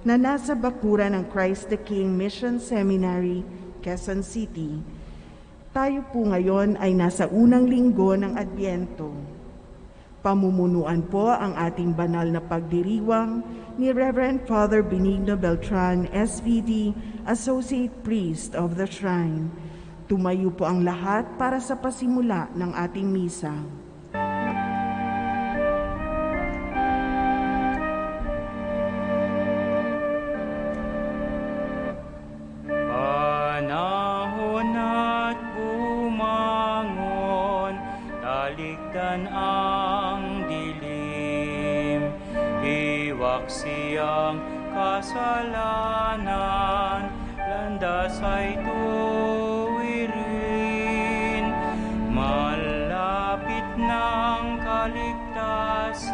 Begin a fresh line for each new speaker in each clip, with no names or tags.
na nasa bakuran ng Christ the King Mission Seminary, Quezon City. Tayo po ngayon ay nasa unang linggo ng Adbyento. Pamumunuan po ang ating banal na pagdiriwang ni Reverend Father Benigno Beltran, SVD, Associate Priest of the Shrine. Tumayo po ang lahat para sa pasimula ng ating misa.
Panahon at bumangon, talikdan ang dilim, iwaksiyang kasalanan, landas ay tuwirin, malapit ng kaligtasan,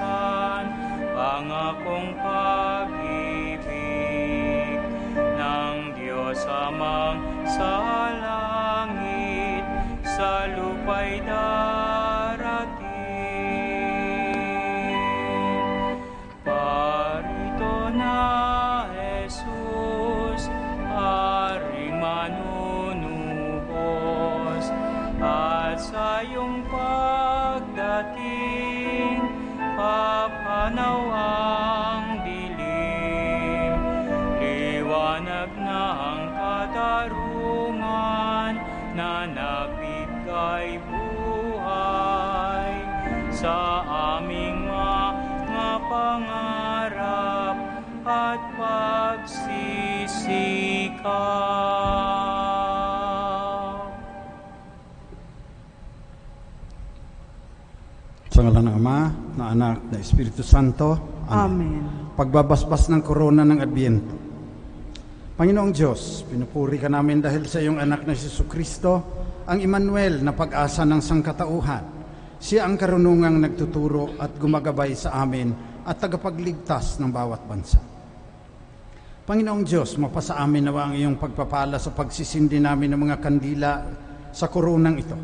pangakong pag-ibig ng Diyos Amang sa langit, sa lupa'y darating. Parito na Jesus, Haring manunubos, at sa iyong pagdating, papanaw ang dilim, liwanag ng katarungan na nagbigay buhay sa aming mga pangarap at pagsisikap.
Sa ngalan ng Ama, na Anak, na Espiritu Santo.
Amen.
Pagbabasbas ng korona ng Adbyento. Panginoong Diyos, pinupuri ka namin dahil sa iyong anak na si Jesucristo, ang Emmanuel na pag-asa ng sangkatauhan. Siya ang karunungang nagtuturo at gumagabay sa amin at tagapagligtas ng bawat bansa. Panginoong Diyos, mapasa amin nawa ang iyong pagpapala sa pagsisindi namin ng mga kandila sa koronang ito.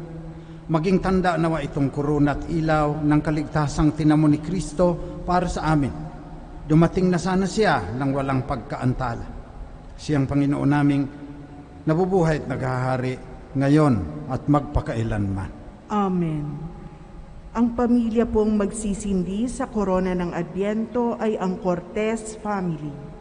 Maging tanda nawa itong korona at ilaw ng kaligtasang tinamo ni Kristo para sa amin. Dumating na sana siya nang walang pagkaantala. Siyang Panginoon naming nabubuhay at naghahari ngayon at magpakailanman.
Amen. Ang pamilya pong magsisindi sa korona ng Adbyento ay ang Cortez family.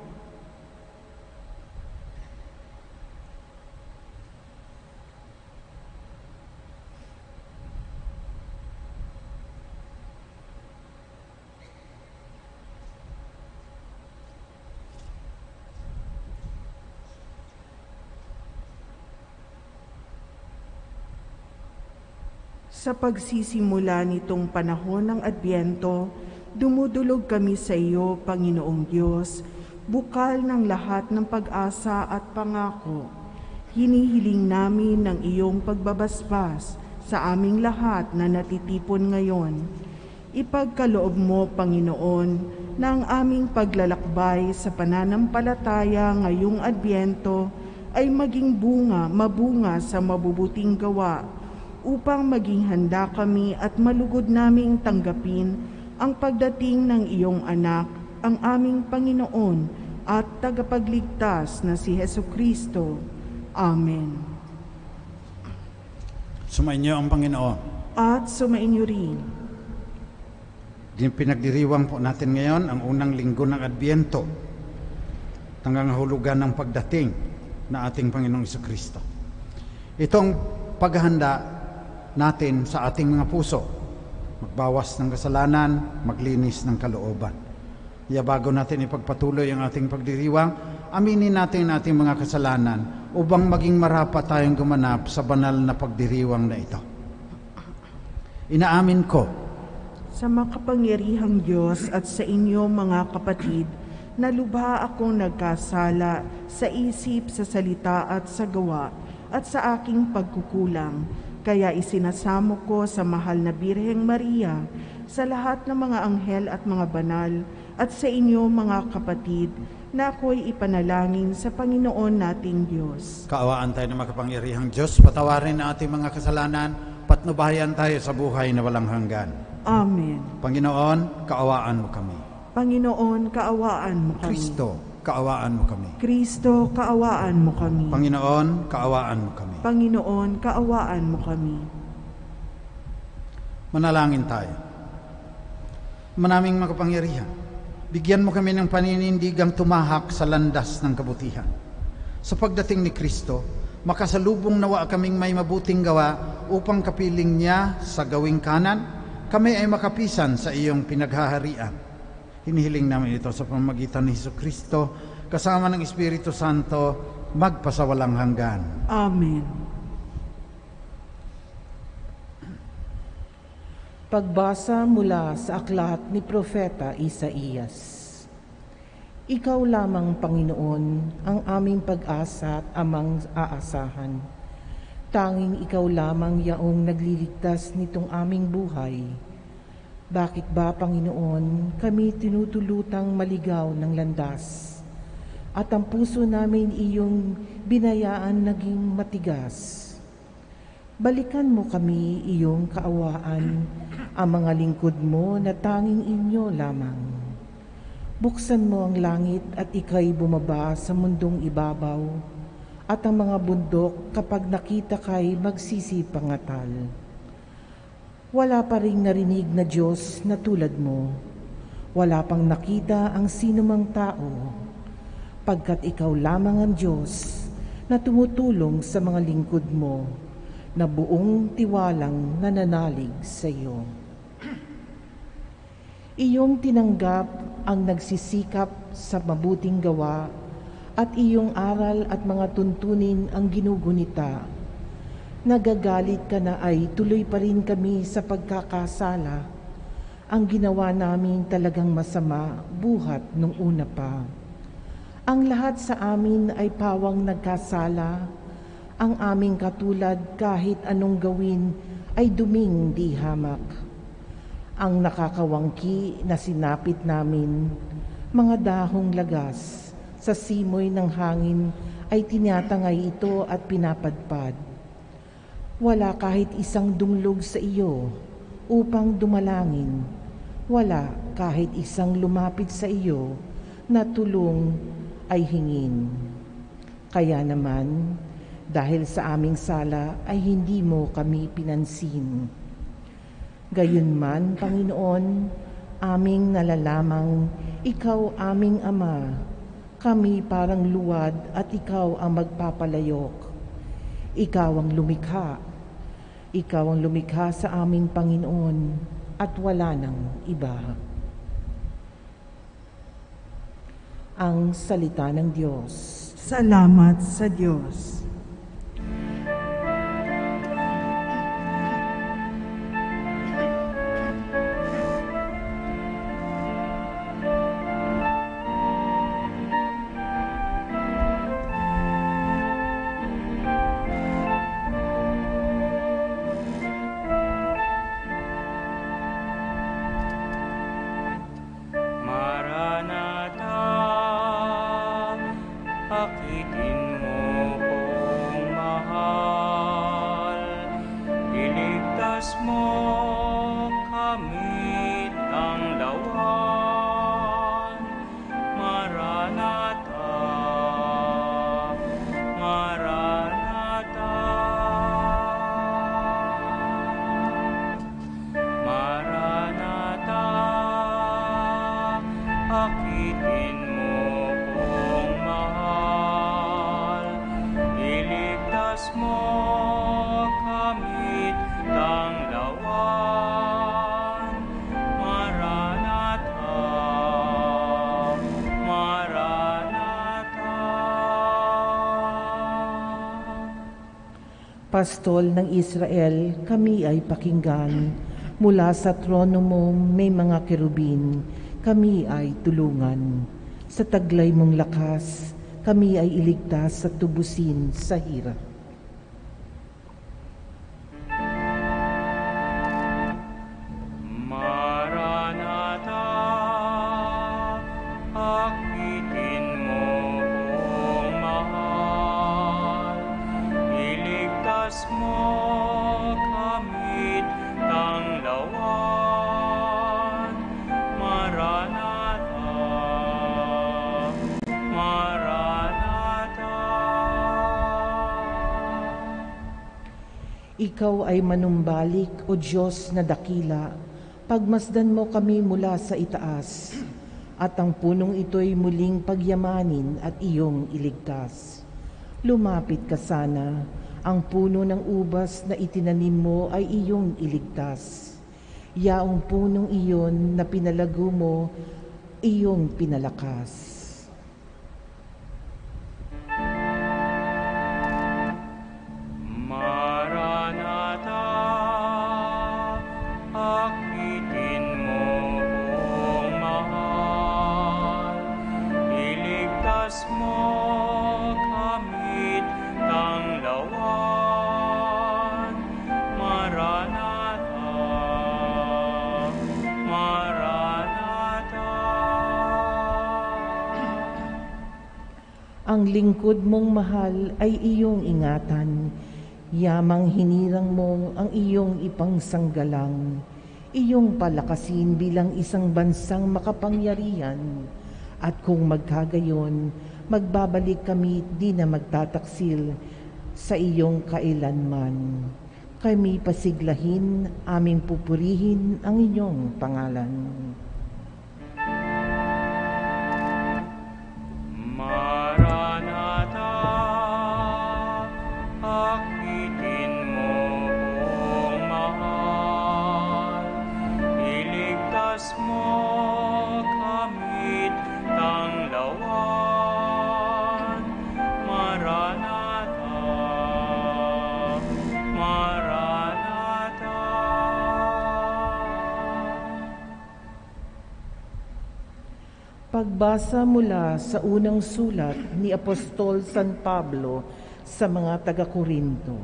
Sa pagsisimula nitong panahon ng Adbyento, dumudulog kami sa iyo, Panginoong Diyos, bukal ng lahat ng pag-asa at pangako. Hinihiling namin ng iyong pagbabasbas sa aming lahat na natitipon ngayon. Ipagkaloob mo, Panginoon, na ang aming paglalakbay sa pananampalataya ngayong Adbyento ay maging mabunga sa mabubuting gawa, upang maging handa kami at malugod naming tanggapin ang pagdating ng iyong anak, ang aming Panginoon at tagapagligtas na si Jesucristo. Amen.
Sumainyo ang Panginoon.
At sumainyo rin.
Pinagdiriwang po natin ngayon ang unang linggo ng Adbyento, nangangahulugan ng pagdating na ating Panginoong Jesucristo. Itong paghahanda natin sa ating mga puso, magbawas ng kasalanan, maglinis ng kalooban. Kaya bago natin ipagpatuloy ang ating pagdiriwang, aminin natin ang ating mga kasalanan upang maging marapat tayong gumanap sa banal na pagdiriwang na ito. Inaamin ko
sa makapangyarihang Diyos at sa inyo mga kapatid, na lubha akong nagkasala sa isip, sa salita at sa gawa, at sa aking pagkukulang. Kaya isinasamo ko sa mahal na Birheng Maria, sa lahat ng mga anghel at mga banal, at sa inyo mga kapatid, na ako'y ipanalangin sa Panginoon nating Diyos.
Kaawaan tayo ng makapangyarihang Diyos, patawarin ang ating mga kasalanan, patnubayan tayo sa buhay na walang hanggan.
Amen.
Panginoon, kaawaan mo kami.
Panginoon, kaawaan mo kami.
Kristo, kaawaan mo kami.
Kristo, kaawaan mo kami.
Panginoon, kaawaan mo kami.
Panginoon, kaawaan mo kami.
Manalangin tayo. Manaming makapangyarihan, bigyan mo kami ng paninindigang tumahak sa landas ng kabutihan. Sa pagdating ni Kristo, makasalubong nawa kaming may mabuting gawa upang kapiling niya sa gawing kanan, kami ay makapisan sa iyong pinaghaharian. Hinihiling namin ito sa pamamagitan ni Jesucristo, kasama ng Espiritu Santo, magpasawalang hanggan.
Amen.
Pagbasa mula sa aklat ni Propeta Isaías. Ikaw lamang, Panginoon, ang aming pag-asa at amang aasahan. Tanging ikaw lamang yaong nagliligtas nitong aming buhay. Bakit ba, Panginoon, kami tinutulutang maligaw ng landas? At ang puso namin iyong binayaan naging matigas. Balikan mo kami iyong kaawaan, ang mga lingkod mo na tanging inyo lamang. Buksan mo ang langit at ika'y bumaba sa mundong ibabaw, at ang mga bundok kapag nakita ka'y magsisipangatal. Wala pa ring narinig na Diyos na tulad mo, wala pang nakita ang sinumang tao, pagkat ikaw lamang ang Diyos na tumutulong sa mga lingkod mo, na buong tiwalang nananalig sa iyo. Iyong tinanggap ang nagsisikap sa mabuting gawa at iyong aral at mga tuntunin ang ginugunita. Nagagalit ka na ay tuloy pa rin kami sa pagkakasala. Ang ginawa namin talagang masama buhat nung una pa. Ang lahat sa amin ay pawang nagkasala. Ang aming katulad kahit anong gawin ay duming di hamak. Ang nakakawangki na sinapit namin, mga dahong lagas, sa simoy ng hangin ay tinatangay ito at pinapadpad. Wala kahit isang dunglog sa iyo upang dumalangin. Wala kahit isang lumapit sa iyo na tulong ay hingin. Kaya naman, dahil sa aming sala ay hindi mo kami pinansin. Gayunman, Panginoon, aming nalalamang ikaw aming Ama, kami parang luwad at ikaw ang magpapalayok. Ikaw ang lumikha sa aming Panginoon at wala nang iba. Ang salita ng Diyos.
Salamat sa Diyos.
Akitin mo kong mahal, iligtas mo kami ng lawan. Maranatha, Maranatha, Maranatha, akitin mo kong mahal, iligtas mo kami ng lawan. Maranatha, Maranatha.
Pastol ng Israel, kami ay pakinggan. Mula sa trono mo may mga kerubin, kami ay tulungan. Sa taglay mong lakas, kami ay iligtas sa tubusin sa hirap.
Maranatha, akitin mo kong mahal, iligtas mo kami ng lawan. Maranatha,
Ikaw ay manumbalik, O Diyos na dakila, pagmasdan mo kami mula sa itaas, at ang punong ito'y muling pagyamanin at iyong iligtas. Lumapit ka sana, ang puno ng ubas na itinanim mo ay iyong iligtas. Yaong punong iyon na pinalago mo, iyong pinalakas. Ang lingkod mong mahal ay iyong ingatan, yamang hinirang mo ang iyong ipangsanggalang, iyong palakasin bilang isang bansang makapangyarihan, at kung magkagayon, magbabalik kami di na magtataksil sa iyong kailanman. Kami pasiglahin, aming pupurihin ang inyong pangalan. Pagbasa mula sa unang sulat ni Apostol San Pablo sa mga taga-Korinto.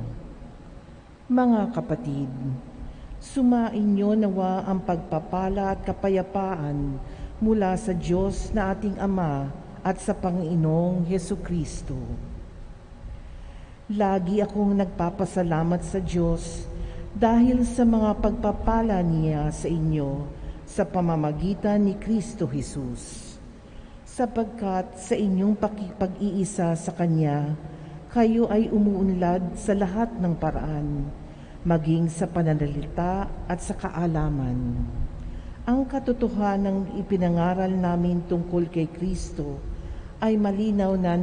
Mga kapatid, sumainyo nawa ang pagpapala at kapayapaan mula sa Diyos na ating Ama at sa Panginoong Hesukristo. Lagi akong nagpapasalamat sa Diyos dahil sa mga pagpapala niya sa inyo sa pamamagitan ni Kristo Jesus. Sapagkat sa inyong pag-iisa sa Kanya, kayo ay umuunlad sa lahat ng paraan, maging sa pananalita at sa kaalaman. Ang katotohanang ipinangaral namin tungkol kay Kristo ay malinaw na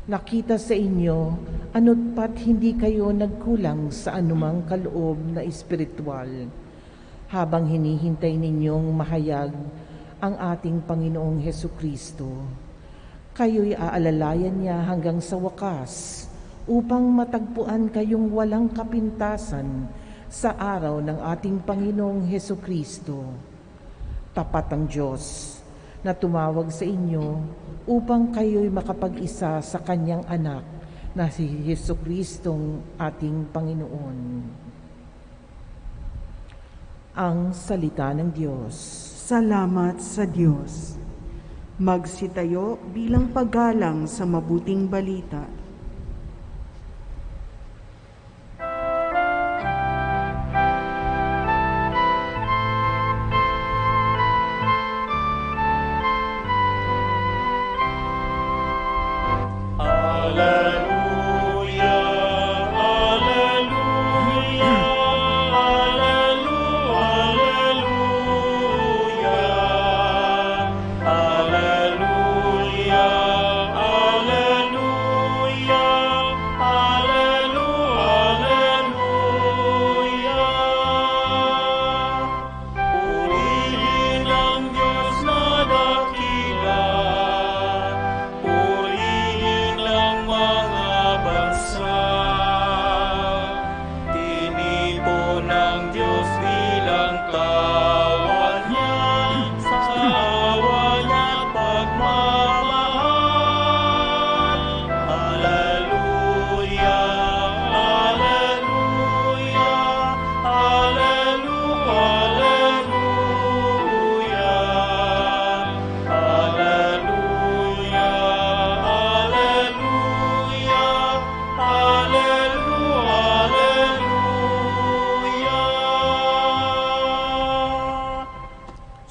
nakita sa inyo, ano't pat hindi kayo nagkulang sa anumang kaloob na espiritual, habang hinihintay ninyong mahayag ang ating Panginoong Hesukristo. Kayo'y aalalayan niya hanggang sa wakas upang matagpuan kayong walang kapintasan sa araw ng ating Panginoong Hesukristo. Tapat ang Diyos na tumawag sa inyo upang kayo'y makapag-isa sa Kanyang anak na si Hesukristong ating Panginoon. Ang salita ng Diyos.
Salamat sa Diyos. Magsitayo bilang paggalang sa mabuting balita.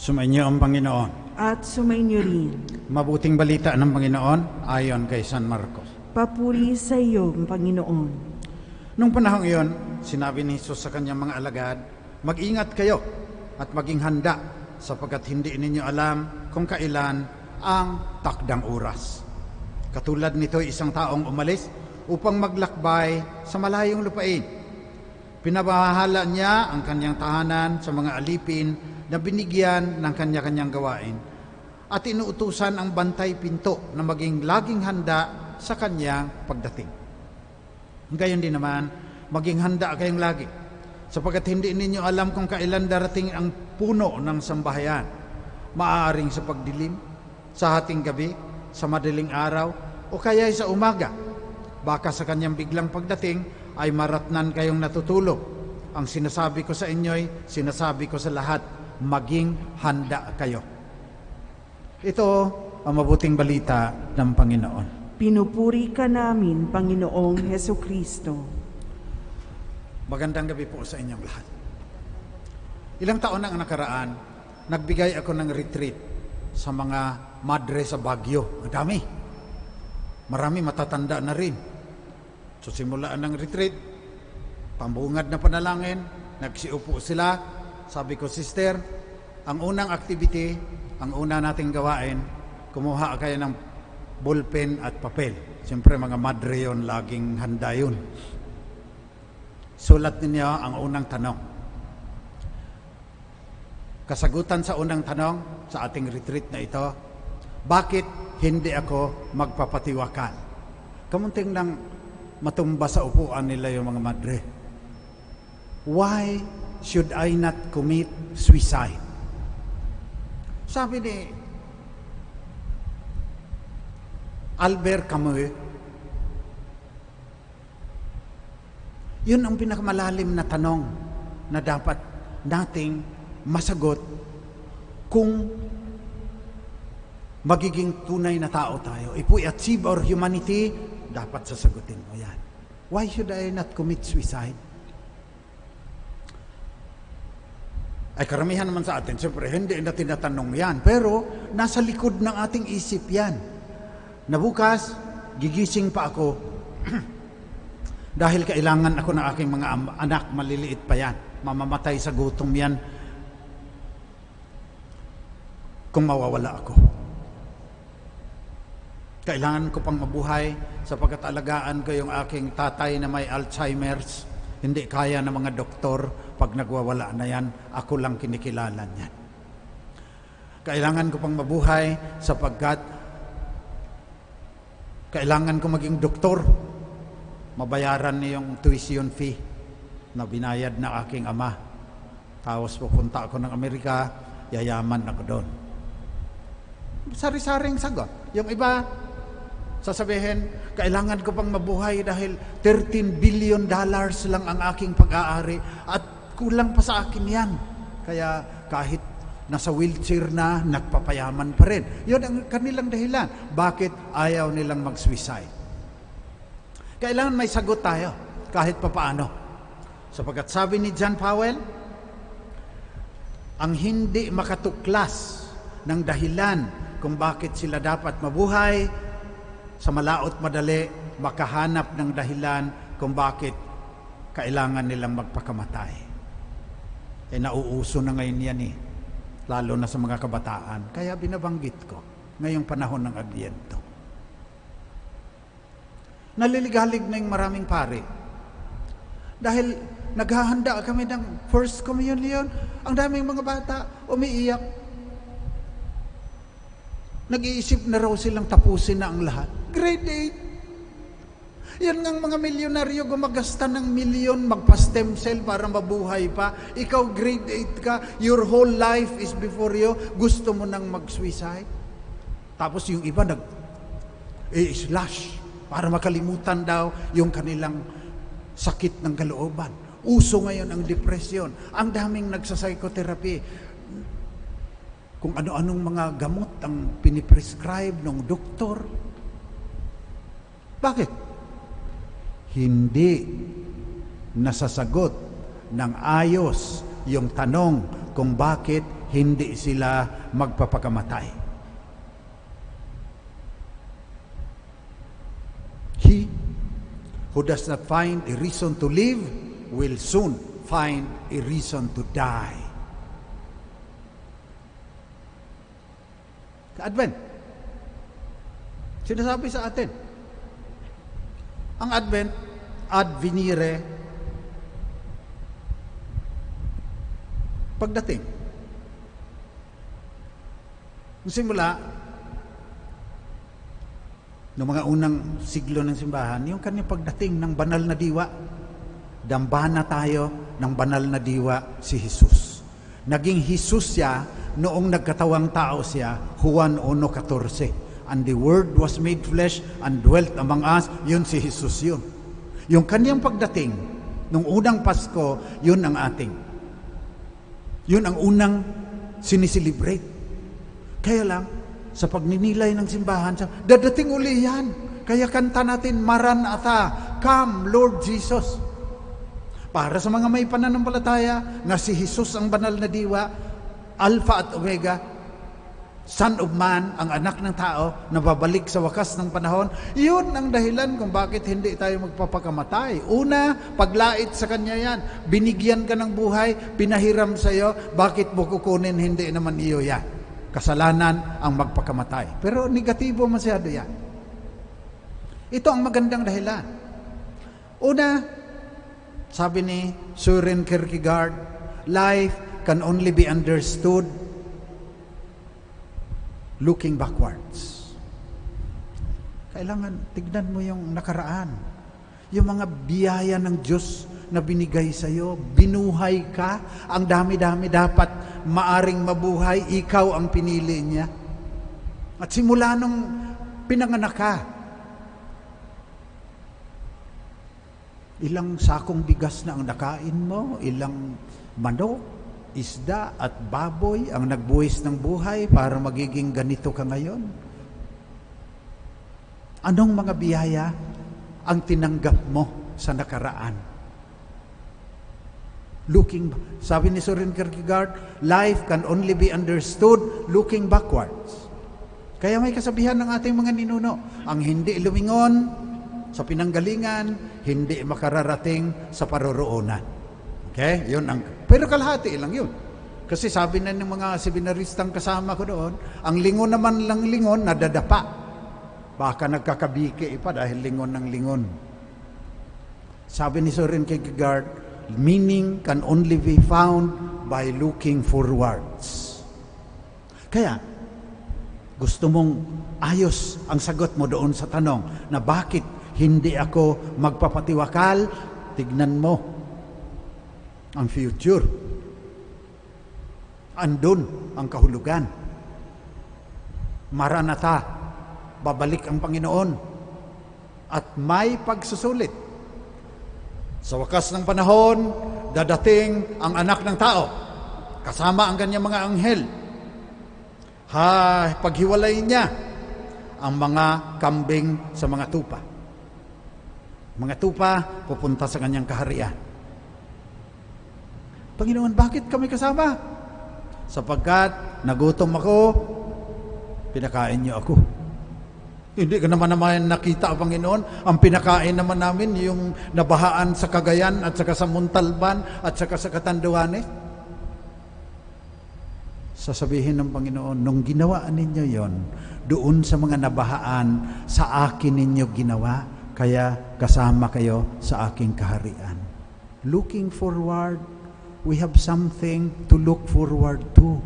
Sumainyo ang Panginoon.
At sumainyo rin.
Mabuting balita ng Panginoon ayon kay San Marcos.
Papuri sa iyo, Panginoon.
Nung panahong iyon, sinabi ni Jesus sa kanyang mga alagad, mag-ingat kayo at maging handa sapagkat hindi ninyo alam kung kailan ang takdang oras. Katulad nito, isang taong umalis upang maglakbay sa malayong lupain. Pinabahala niya ang kanyang tahanan sa mga alipin na binigyan ng kanya-kanyang gawain at inuutusan ang bantay pinto na maging laging handa sa kanyang pagdating. Gayon din naman, maging handa kayong lagi sapagkat hindi ninyo alam kung kailan darating ang puno ng sambahayan. Maaaring sa pagdilim, sa hating gabi, sa madaling araw, o kaya sa umaga. Baka sa kanyang biglang pagdating ay maratnan kayong natutulog. Ang sinasabi ko sa inyo'y sinasabi ko sa lahat, maging handa kayo. Ito ang mabuting balita ng Panginoon.
Pinupuri ka namin, Panginoong Hesukristo.
Magandang gabi po sa inyong lahat. Ilang taon na ang nakaraan, nagbigay ako ng retreat sa mga madre sa Baguio. Ang dami. Marami matatanda na rin. So simulaan ng retreat, pambungad na panalangin, nagsiupo sila. Sabi ko, sister, ang unang activity, ang una nating gawain, kumuha kayo ng ballpen at papel. Siyempre mga madre yun, laging handa yun. Sulat ninyo ang unang tanong. Kasagutan sa unang tanong sa ating retreat na ito, bakit hindi ako magpapatiwakal? Kamunting nang matumba sa upuan nila yung mga madre. Why should I not commit suicide? Sabi ni Albert Camus, yun ang pinakamalalim na tanong na dapat nating masagot kung magiging tunay na tao tayo. If we achieve our humanity, dapat sasagutin mo yan. Why should I not commit suicide? Ay karamihan naman sa atin, siyempre hindi na tinatanong yan, pero nasa likod ng ating isip yan. Na bukas, gigising pa ako dahil kailangan ako ng aking mga anak, maliliit pa yan. Mamamatay sa gutom yan kung mawawala ako. Kailangan ko pang mabuhay sapagkat alagaan ko yung aking tatay na may Alzheimer's. Hindi kaya ng mga doktor pag nagwawala na yan. Ako lang kinikilala niyan. Kailangan ko pang mabuhay sapagkat kailangan ko maging doktor. Mabayaran niya yung tuition fee na binayad na aking ama. Tapos pupunta ako ng Amerika, yayaman ako doon. Sari-saring sagot. Yung iba, sasabihin, kailangan ko pang mabuhay dahil $13 billion lang ang aking pag-aari at kulang pa sa akin yan. Kaya kahit nasa wheelchair na, nagpapayaman pa rin. Yun ang kanilang dahilan. Bakit ayaw nilang mag-suicide? Kailangan may sagot tayo, kahit papaano. Sapagkat sabi ni John Powell, ang hindi makatuklas ng dahilan kung bakit sila dapat mabuhay, sa malaot madali, makahanap ng dahilan kung bakit kailangan nilang magpakamatay. Nauuso na ngayon yan lalo na sa mga kabataan. Kaya binabanggit ko ngayong panahon ng Adbyento. Naliligalig na yung maraming pare. Dahil naghahanda kami ng First Communion, ang daming mga bata umiiyak. Nag-iisip na raw silang tapusin na ang lahat. Grade 8. Yan nga mga milyonaryo gumagasta ng milyon, magpa-stem cell para mabuhay pa. Ikaw grade 8 ka, your whole life is before you, gusto mo nang mag-suicide. Tapos yung iba nag-slash para makalimutan daw yung kanilang sakit ng kalooban. Uso ngayon ang depression. Ang daming nagsa-psychotherapy. Kung ano-anong mga gamot ang piniprescribe ng doktor. Bakit? Hindi nasasagot ng ayos yung tanong kung bakit hindi sila magpapakamatay. Who does not find a reason to live will soon find a reason to die. Advent. Sinasabi sa atin. Ang Advent, ad venire, pagdating. Nung simula, noong mga unang siglo ng simbahan, yung kanyang pagdating ng banal na diwa, dambana tayo ng banal na diwa si Jesus. Naging Jesus siya noong nagkatawang tao siya, Juan 1:14. And the Word was made flesh and dwelt among us. Yun si Jesus yun. Yung kanyang pagdating, nung unang Pasko, yun ang ating. Yun ang unang sinisilibrate. Kaya lang, sa pagninilay ng simbahan, dadating uli yan. Kaya kanta natin, Maranatha, come Lord Jesus. Para sa mga may pananampalataya na si Jesus ang banal na diwa, Alpha at Omega, Son of Man, ang anak ng tao, na babalik sa wakas ng panahon, yun ang dahilan kung bakit hindi tayo magpapakamatay. Una, paglait sa Kanya yan. Binigyan ka ng buhay, pinahiram sa iyo, bakit mo kukunin, hindi naman iyo yan. Kasalanan ang magpakamatay. Pero negatibo masyado yan. Ito ang magandang dahilan. Una, sabi ni Søren Kierkegaard, life can only be understood looking backwards. Kailangan tignan mo yung nakaraan. Yung mga biyaya ng Diyos na binigay sa iyo, binuhay ka, ang dami-dami dapat maaring mabuhay, ikaw ang pinili niya. At simula nung pinanganak ka, ilang sakong bigas na ang nakain mo, ilang manok, isda at baboy ang nagbuwis ng buhay para magiging ganito ka ngayon. Anong mga biyaya ang tinanggap mo sa nakaraan? Sabi ni Søren Kierkegaard, life can only be understood looking backwards. Kaya may kasabihan ng ating mga ninuno, ang hindi lumingon sa pinanggalingan, hindi makararating sa paroroonan. Okay? Yun pero kalahati lang yun. Kasi sabi na ng mga seminaristang kasama ko doon, ang lingon naman lang lingon, nadadapa. Baka nagkakabiki pa dahil lingon ng lingon. Sabi ni Søren Kierkegaard, meaning can only be found by looking forwards. Kaya, gusto mong ayos ang sagot mo doon sa tanong na bakit hindi ako magpapatiwakal, tignan mo ang future. Andun ang kahulugan. Maranatha, babalik ang Panginoon. At may pagsusulit. Sa wakas ng panahon, dadating ang anak ng tao. Kasama ang kanyang mga anghel. Paghiwalay niya ang mga kambing sa mga tupa. Mga tupa, pupunta sa kanyang kaharian. Panginoon, bakit kami kasama? Sapagkat nagutom ako, pinakain niyo ako. Hindi ka naman nakita, Panginoon. Ang pinakain naman namin yung nabahaan sa Cagayan at saka sa Montalban at saka sa Catanduanes. Sasabihin ng Panginoon, nung ginawa ninyo yon, doon sa mga nabahaan, sa akin ninyo ginawa, kaya kasama kayo sa aking kaharian. Looking forward, we have something to look forward to.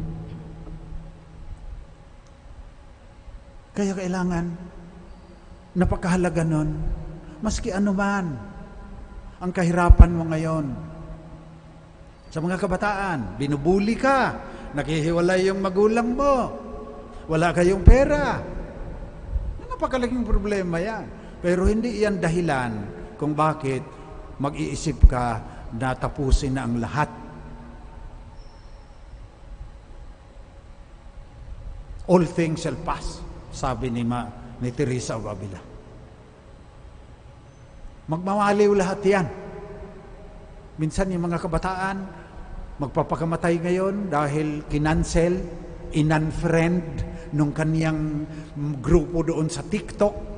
Kaya kailangan, napakahalaga nun, maski anuman ang kahirapan mo ngayon. Sa mga kabataan, binubuli ka, nakihiwalay yung magulang mo, wala kayong pera. Napakalaking problema yan. Pero hindi yan dahilan kung bakit mag-iisip ka na tapusin na ang lahat. All things shall pass, sabi ni Teresa of Avila. Magmamaliw lahat yan. Minsan yung mga kabataan, magpapakamatay ngayon dahil kinancel, in-unfriend nung kaniyang grupo doon sa TikTok.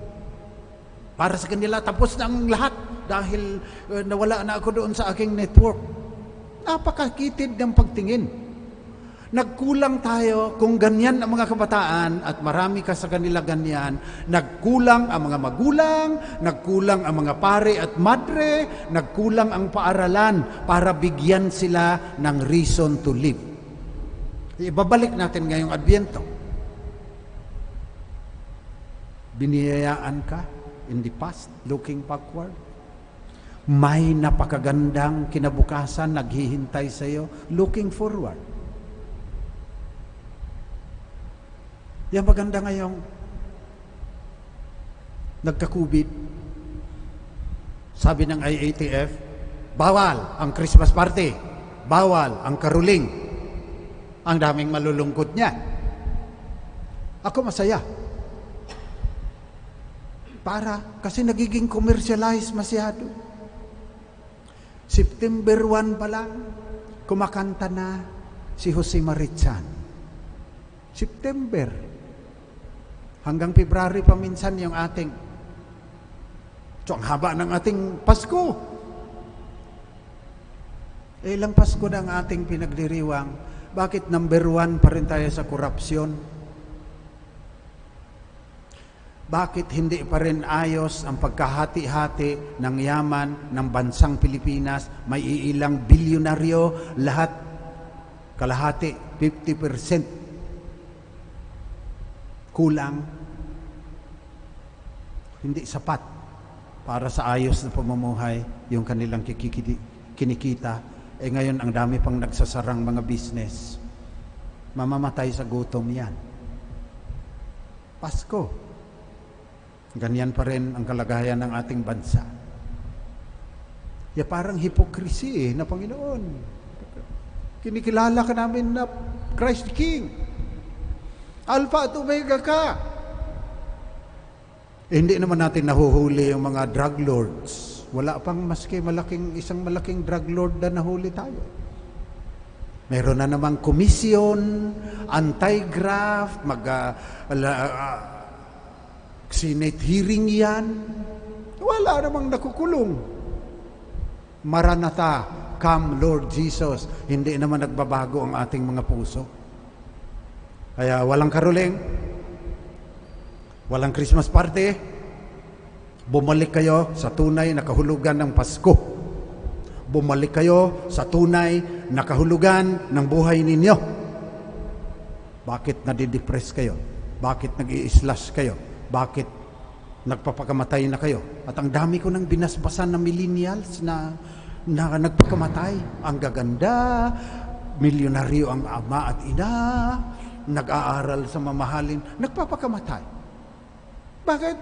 Para sa kanila, tapos na ang lahat. dahil nawala na ako doon sa aking network. Napakakitid ng pagtingin. Nagkulang tayo kung ganyan ang mga kabataan at marami ka sa kanila ganyan. Nagkulang ang mga magulang, nagkulang ang mga pare at madre, nagkulang ang paaralan para bigyan sila ng reason to live. Ibabalik natin ngayong Adbyento. Biniyayaan ka in the past, looking backward. May napakagandang kinabukasan naghihintay sa iyo, looking forward. Yan maganda ngayong nagka-COVID. Sabi ng IATF, bawal ang Christmas party, bawal ang caroling. Ang daming malulungkot niya. Ako masaya. Kasi nagiging commercialized masyado. September 1 pa lang, kumakanta na si Jose Marichan. September. Hanggang February pa minsan yung ating. So, ang haba ng ating Pasko. Ilang Pasko na ang ating pinagdiriwang. Bakit number 1 pa rin tayo sa korupsyon? Bakit hindi pa rin ayos ang pagkahati-hati ng yaman ng bansang Pilipinas? May iilang bilyonaryo, lahat kalahati, 50%. Kulang. Hindi sapat para sa ayos na pamumuhay yung kanilang kinikita. Ngayon ang dami pang nagsasarang mga business. Mamamatay sa gutom yan. Pasko. Ganyan pa rin ang kalagayan ng ating bansa. Parang hypocrisy na Panginoon. Kinikilala ka namin na Christ King. Alpha at Omega ka. Hindi naman natin nahuhuli yung mga drug lords. Wala pang maski isang malaking drug lord na nahuli tayo. Meron na namang komisyon, anti-graft, Senate hearing yan. Wala namang nakukulong. Maranatha, come Lord Jesus. Hindi naman nagbabago ang ating mga puso. Kaya walang karuling, walang Christmas party. Bumalik kayo sa tunay na kahulugan ng Pasko. Bumalik kayo sa tunay na kahulugan ng buhay ninyo. Bakit nadidepress kayo? Bakit nag-i-slash kayo? Bakit nagpapakamatay na kayo? At ang dami ko nang binasbasan ng millennials na nagpakamatay. Ang gaganda, milyonaryo ang ama at ina, nag-aaral sa mamahalin, nagpapakamatay. Bakit?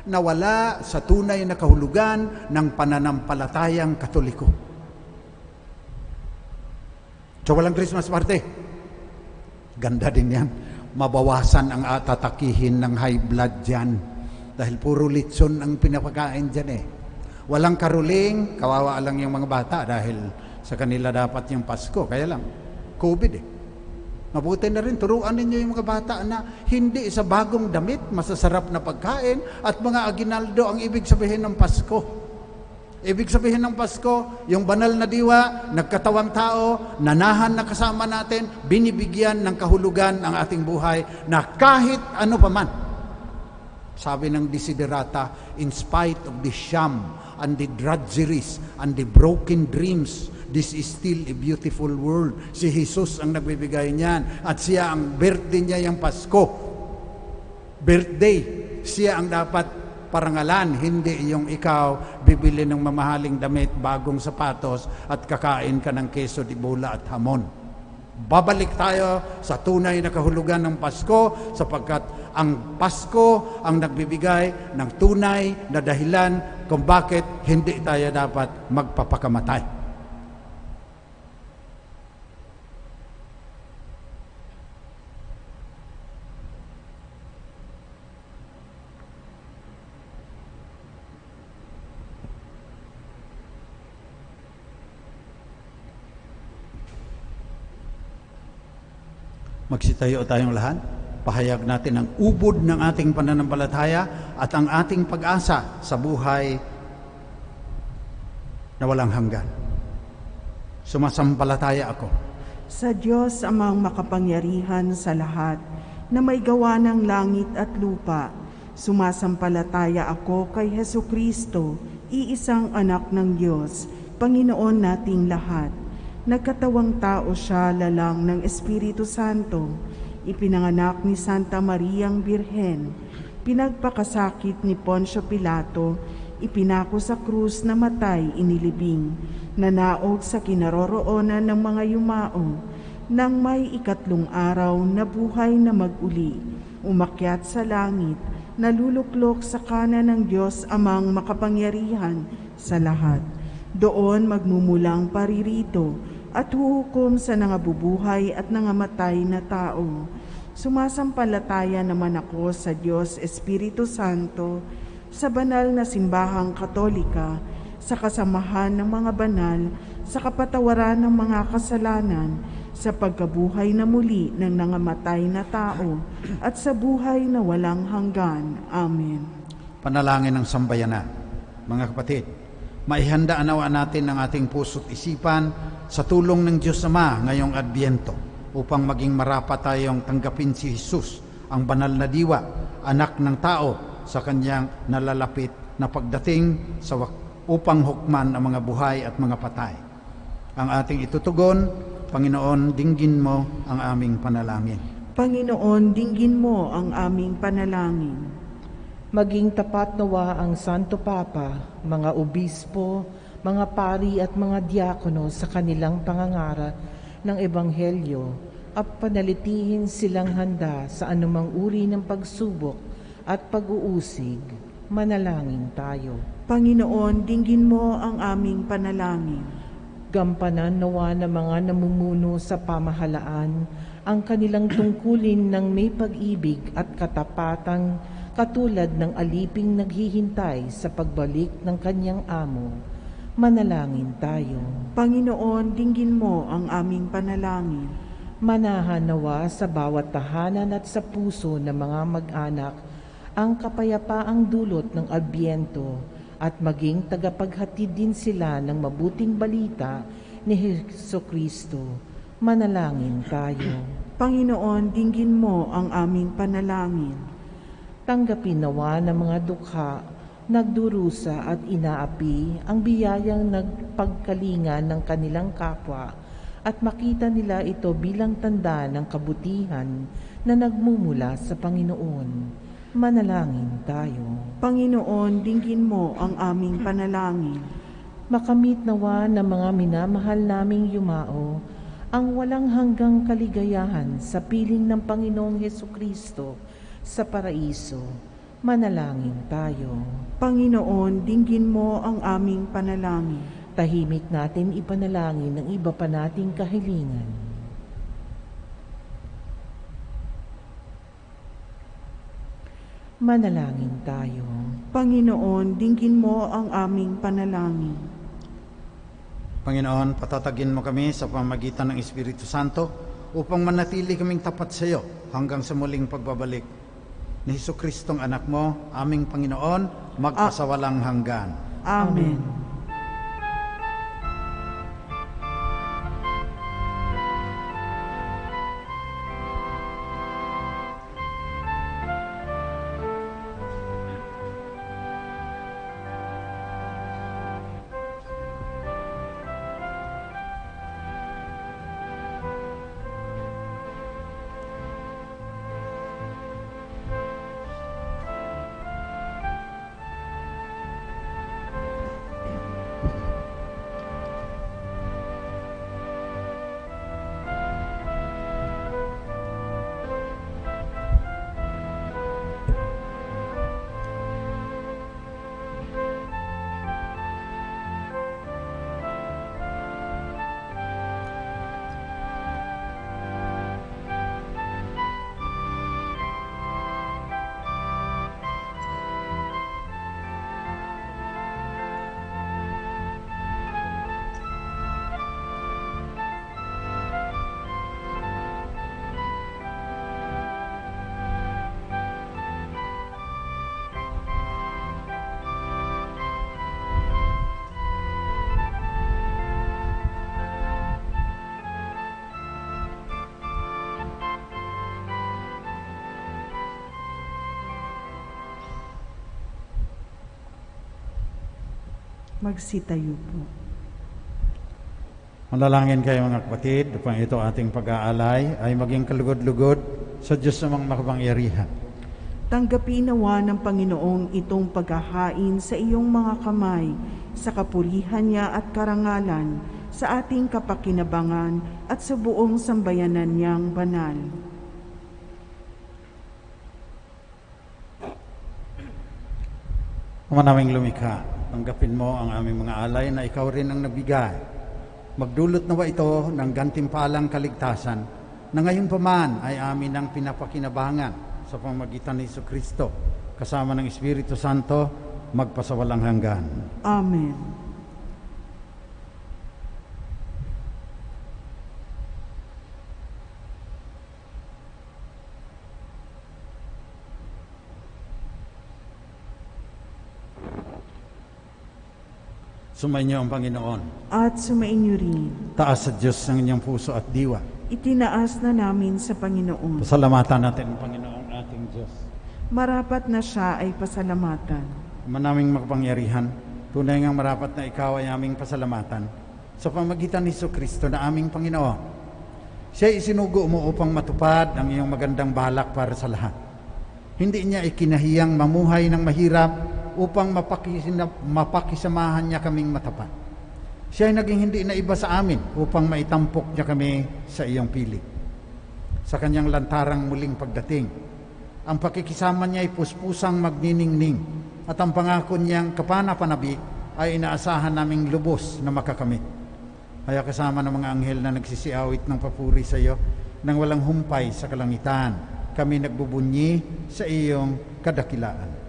Nawala sa tunay na kahulugan ng pananampalatayang Katoliko. So walang Christmas party. Ganda din yan. Mabawasan ang atatakihin ng high blood dyan. Dahil puro litson ang pinapakain dyan eh. Walang karuling, kawawa lang yung mga bata dahil sa kanila dapat yung Pasko. Kaya lang, COVID eh. Mabuti na rin, turuan ninyo yung mga bata na hindi sa bagong damit, masasarap na pagkain, at mga aginaldo ang ibig sabihin ng Pasko. Ibig sabihin ng Pasko, yung banal na diwa, nagkatawang tao, nanahan na kasama natin, binibigyan ng kahulugan ang ating buhay na kahit ano paman. Sabi ng Desiderata, in spite of the sham and the drudgeries and the broken dreams, this is still a beautiful world. Si Jesus ang nagbibigay niyan at siya ang birthday niya yung Pasko. Birthday, siya ang dapat parangalan, hindi yung ikaw bibili ng mamahaling damit, bagong sapatos at kakain ka ng keso di bola at hamon. Babalik tayo sa tunay na kahulugan ng Pasko sapagkat ang Pasko ang nagbibigay ng tunay na dahilan kung bakit hindi tayo dapat magpapakamatay. Magsitayo tayong lahat. Pahayag natin ang ubod ng ating pananampalataya at ang ating pag-asa sa buhay na walang hanggan. Sumasampalataya ako
sa Diyos amang makapangyarihan sa lahat, na may gawa ng langit at lupa. Sumasampalataya ako kay Hesukristo, iisang anak ng Diyos, Panginoon nating lahat. Nagkatawang tao siya lalang ng Espiritu Santo, ipinanganak ni Santa Mariang Birhen, pinagpakasakit ni Poncio Pilato, ipinako sa krus na matay inilibing, nanaog sa kinaroroonan ng mga yumao, nang may ikatlong araw na buhay na mag-uli, umakyat sa langit, naluluklok sa kanan ng Diyos amang makapangyarihan sa lahat. Doon magmumulang paririto at huhukom sa nangabubuhay at nangamatay na tao. Sumasampalataya naman ako sa Diyos Espiritu Santo, sa banal na simbahang Katolika, sa kasamahan ng mga banal, sa kapatawaran ng mga kasalanan, sa pagkabuhay na muli ng nangamatay na tao, at sa buhay na walang hanggan. Amen.
Panalangin ng sambayanan. Mga kapatid, maihanda nawa natin ang ating puso't isipan sa tulong ng Diyos Ama ngayong Adbyento upang maging marapat tayong tanggapin si Jesus, ang banal na diwa, anak ng tao, sa kanyang nalalapit na pagdating upang hukman ang mga buhay at mga patay. Ang ating itutugon, Panginoon, dinggin mo ang aming panalangin.
Panginoon, dinggin mo ang aming panalangin.
Maging tapat nawa ang Santo Papa, mga obispo, mga pari at mga diakono sa kanilang pangangaral ng Ebanghelyo at panalitihin silang handa sa anumang uri ng pagsubok at pag-uusig. Manalangin tayo.
Panginoon, dinggin mo ang aming panalangin.
Gampanan nawa ng mga namumuno sa pamahalaan ang kanilang tungkulin ng may pag-ibig at katapatang katulad ng aliping naghihintay sa pagbalik ng kanyang amo. Manalangin tayo.
Panginoon, dinggin mo ang aming panalangin.
Manahan nawa sa bawat tahanan at sa puso ng mga mag-anak ang kapayapaang dulot ng Adbyento at maging tagapaghatid din sila ng mabuting balita ni Hesukristo. Manalangin tayo.
Panginoon, dinggin mo ang aming panalangin.
Tanggapin nawa ng mga dukha, nagdurusa at inaapi ang biyayang nagpagkalinga ng kanilang kapwa at makita nila ito bilang tanda ng kabutihan na nagmumula sa Panginoon. Manalangin tayo.
Panginoon, dinggin mo ang aming panalangin.
Makamit nawa ng mga minamahal naming yumao ang walang hanggang kaligayahan sa piling ng Panginoong Hesukristo sa paraiso. Manalangin tayo.
Panginoon, dinggin mo ang aming panalangin.
Tahimik natin ipanalangin ang iba pa nating kahilingan. Manalangin tayo.
Panginoon, dinggin mo ang aming panalangin.
Panginoon, patatagin mo kami sa pamamagitan ng Espiritu Santo upang manatili kaming tapat sa iyo hanggang sa muling pagbabalik ni Jesucristong anak mo, aming Panginoon, magpasawalang hanggan.
Amen. Magsitayo po.
Manalangin kayo mga kapatid, upang ito ating pag-aalay ay maging kalugod-lugod sa Diyos namang makapangyarihan.
Tanggapin nawa ng Panginoong itong paghahain sa iyong mga kamay, sa kapurihan niya at karangalan, sa ating kapakinabangan at sa buong sambayanan niyang banal.
Ama naming lumikha, tanggapin mo ang aming mga alay na ikaw rin ang nabigay. Magdulot nawa ito ng gantimpalang kaligtasan na ngayon pa man ay amin ang pinapakinabangan sa pamamagitan ni Jesucristo kasama ng Espiritu Santo magpasawalang hanggan.
Amen.
Sumainyo ang Panginoon.
At sumainyo rin.
Taas sa Diyos ang inyong puso at diwa.
Itinaas na namin sa Panginoon.
Pasalamatan natin ang Panginoong ating Diyos.
Marapat na siya ay pasalamatan.
Ama naming makapangyarihan, tunay ngang marapat na ikaw ay aming pasalamatan sa pamamagitan ni Jesucristo na aming Panginoon. Siya isinugo mo upang matupad ang iyong magandang balak para sa lahat. Hindi niya ikinahiyang mamuhay ng mahirap upang mapakisamahan niya kaming matapat. Siya ay naging hindi na iba sa amin upang maitampok niya kami sa iyong piling. Sa kanyang lantarang muling pagdating, ang pakikisama niya ay puspusang magniningning at ang pangako niyang kapanapanabik ay inaasahan naming lubos na makakamit. Kaya kasama ng mga anghel na nagsisiawit ng papuri sa iyo nang walang humpay sa kalangitan, kami nagbubunyi sa iyong kadakilaan.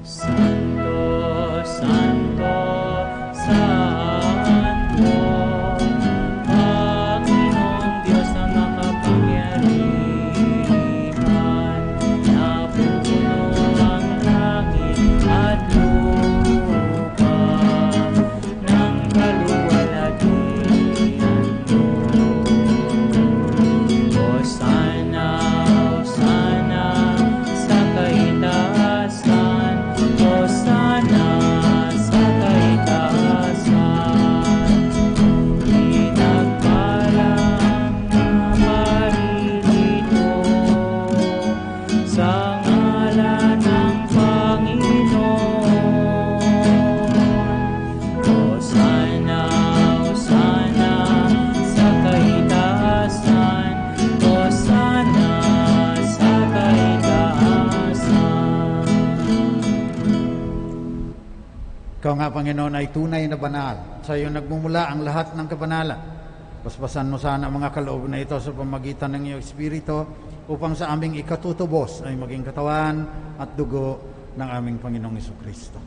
Santo, Santo, Santo, Panginoong Diyos na makapangyarihan, napupuno ang langit at lupa ng kaluwalhatian mo. Hosana, Hosana sa kaitaasan, Hosana sa kaitaasan. Pinagpalang na maririto sa ngalan ng Panginoon. Hosana, Hosana sa kaitaasan, Hosana sa kaitaasan.
Ikaw nga, Panginoon, ay tunay na banal. Sa iyo nagmumula ang lahat ng kabanalan. Basbasan mo sana ang mga kaloob na ito sa pamagitan ng iyong Espiritu upang sa aming ikatutubos ay maging katawan at dugo ng aming Panginoong Jesucristo.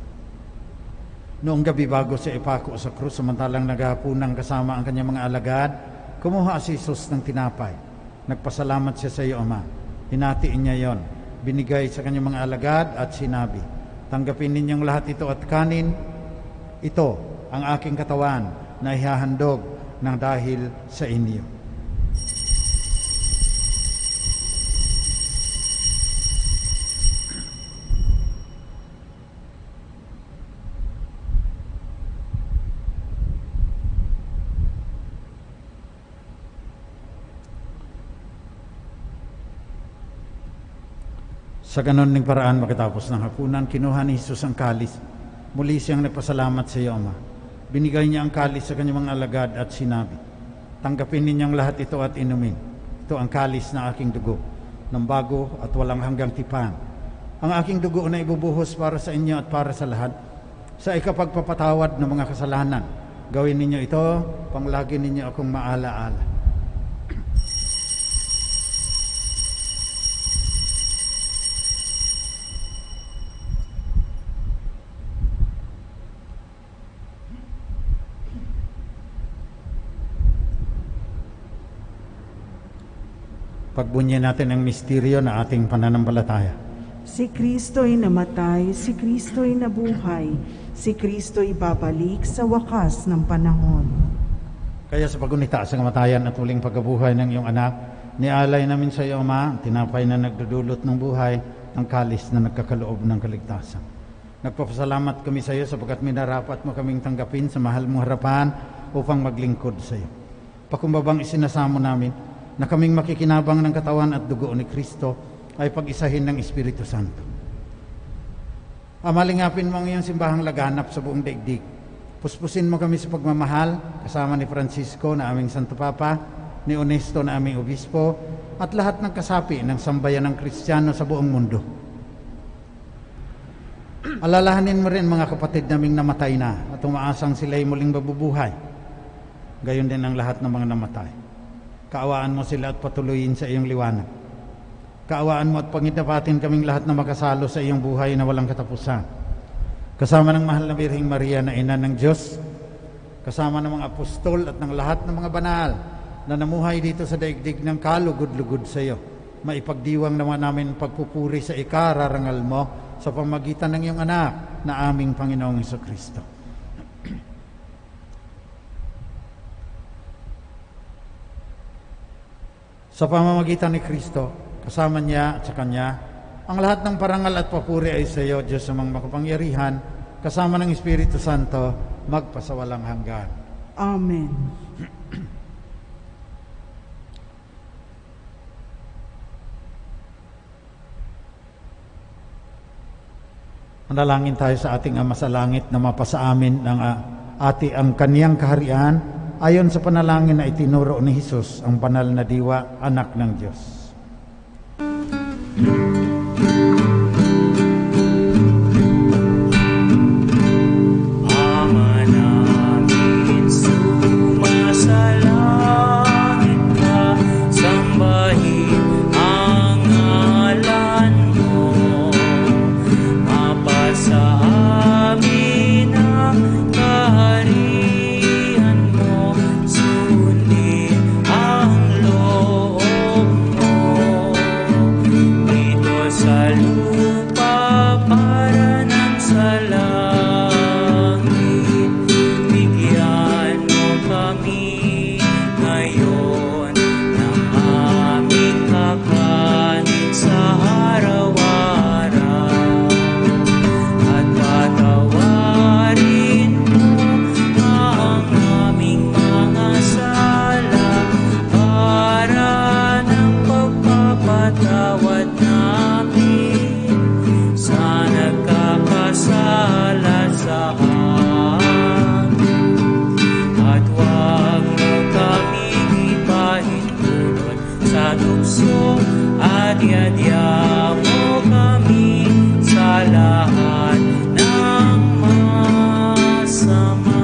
Noong gabi bago siya ipako sa krus, samantalang naghahapunan kasama ang kanyang mga alagad, kumuha si Jesus ng tinapay. Nagpasalamat siya sa iyo, Ama. Hinatiin niya yon, binigay sa kanyang mga alagad at sinabi, tanggapin ninyong lahat ito at kanin. Ito ang aking katawan na ihahandog ng dahil sa inyo. Sa ganon ning paraan makatapos ng hapunan, kinuha ni Jesus ang kalis. Muli siyang nagpasalamat sa iyo, Ama. Binigay niya ang kalis sa kanyang mga alagad at sinabi, tanggapin ninyong lahat ito at inumin. Ito ang kalis na aking dugo, ng bago at walang hanggang tipan. Ang aking dugo na ibubuhos para sa inyo at para sa lahat, sa ikapagpapatawad ng mga kasalanan. Gawin ninyo ito, panglagi ninyo akong maalaala. Pagbunyi natin ang misteryo na ating pananampalataya.
Si Kristo'y namatay, si Kristo'y nabuhay, si Kristo'y babalik sa wakas ng panahon.
Kaya sa pagunita sa kamatayan at muling pagkabuhay ng iyong anak, Nialay namin sa iyo, Ama, tinapay na nagdudulot ng buhay, ang kalis na nagkakaloob ng kaligtasan. Nagpapasalamat kami sa iyo sapagkat minarapat mo kaming tanggapin sa mahal mong harapan upang maglingkod sa iyo. Pakumbabang isinasamo namin na kaming makikinabang ng katawan at dugo ni Kristo ay pag-isahin ng Espiritu Santo. Amalingapin mo ang iyong simbahang laganap sa buong daigdig. Puspusin mo kami sa pagmamahal, kasama ni Francisco na aming Santo Papa, ni Onesto na aming Obispo, at lahat ng kasapi ng sambayan ng Kristiyano sa buong mundo. Alalahanin mo rin mga kapatid naming namatay na at umaasang sila'y muling mabubuhay. Gayon din ang lahat ng mga namatay. Kaawaan mo sila at patuloyin sa iyong liwanag. Kaawaan mo at pangitapatin kaming lahat na makasalo sa iyong buhay na walang katapusan. Kasama ng mahal na Birheng Maria na ina ng Diyos, kasama ng mga apostol at ng lahat ng mga banal na namuhay dito sa daigdig ng kalugod-lugod sa iyo. Maipagdiwang naman namin pagpupuri sa ikararangal mo sa pamagitan ng iyong anak na aming Panginoong Jesucristo. Sa pamamagitan ni Kristo, kasama niya at sa Kanya, ang lahat ng parangal at papuri ay sa iyo, Diyos amang makapangyarihan, kasama ng Espiritu Santo, magpasawalang hanggan.
Amen.
Manalangin tayo sa ating Ama sa Langit na mapasa amin ng ang Kaniyang kaharian ayon sa panalangin na itinuro ni Jesus, ang banal na diwa, anak ng Diyos.
Ama namin, sumasalangit ka, sambahin ang ngalan mo. Mapasa amin ang kaharian mo, sundin ang loob mo. Dito sa lupa para ng sa langit, bigyan mo kami ngayon ng aming kakanin sa araw-araw. At patawarin mo ang aming mga sala para ng pagpapatawad namin sa nagkakasala sa amin. At huwag mo kaming ipahintulot sa tukso at iadya mo kami sa lahat ng masama.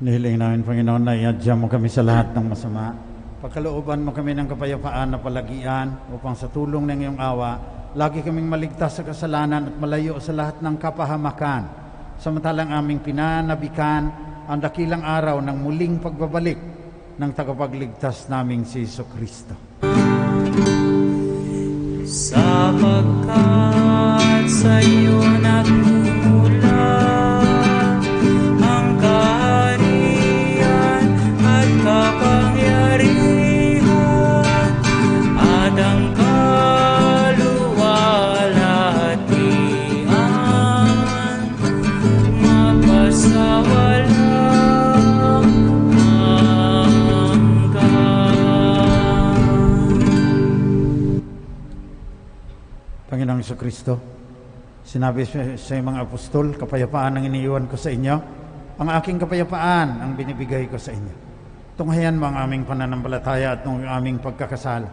Nihiling namin, Panginoon, na iadya mo kami sa lahat ng masama. Pagkalooban mo kami ng kapayapaan na palagian upang sa tulong ng iyong awa, lagi kaming maligtas sa kasalanan at malayo sa lahat ng kapahamakan. Samantalang aming pinanabikan ang dakilang araw ng muling pagbabalik ng tagapagligtas naming si Jesucristo.
Sapagkat sa iyo nagmumula ang kaharian at kapangyarihan at ang kaluwalhatian, magpasawalang hanggan.
Panginoong Jesucristo, sinabi sa mga apostol, kapayapaan ang iniiwan ko sa inyo, ang aking kapayapaan ang binibigay ko sa inyo. Tunghayan mo ang aming pananampalataya at ang aming pagkakasala.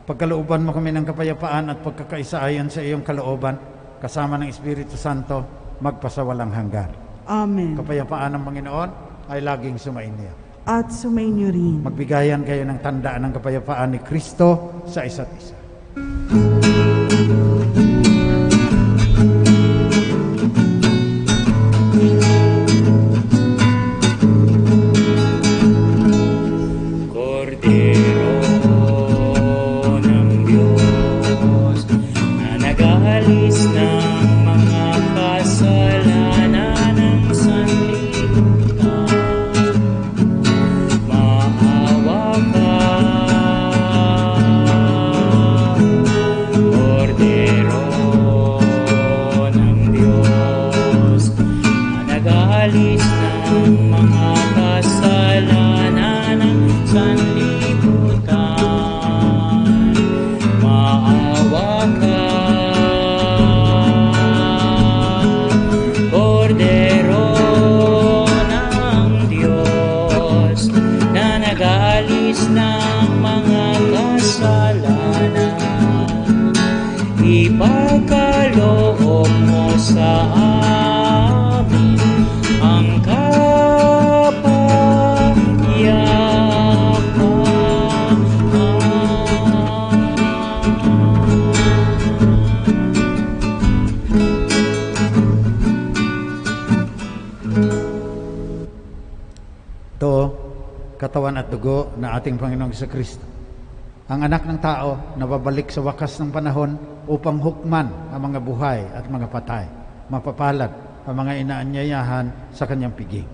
Pagkalooban mo kami ng kapayapaan at pagkakaisa ayon sa iyong kalooban, kasama ng Espiritu Santo, magpasawalang hanggan.
Amen.
Kapayapaan ng Panginoon ay laging sumainyo.
At sumainyo rin.
Magbigayan kayo ng tandaan ng kapayapaan ni Kristo sa isa't isa.
Kordero ng Diyos na nag-aalis ng mga kasalanan ng sanlibutan, mga kasalanan ng sanlibutan. Maawa ka, Kordero ng Diyos, na nag-aalis ng mga kasalanan. Ipagkaloob mo sa amin ang
Ito, katawan at dugo na ating Panginoong Kristo, ang anak ng tao na babalik sa wakas ng panahon upang hukman ang mga buhay at mga patay. Mapapalad ang mga inaanyayahan sa kanyang piging.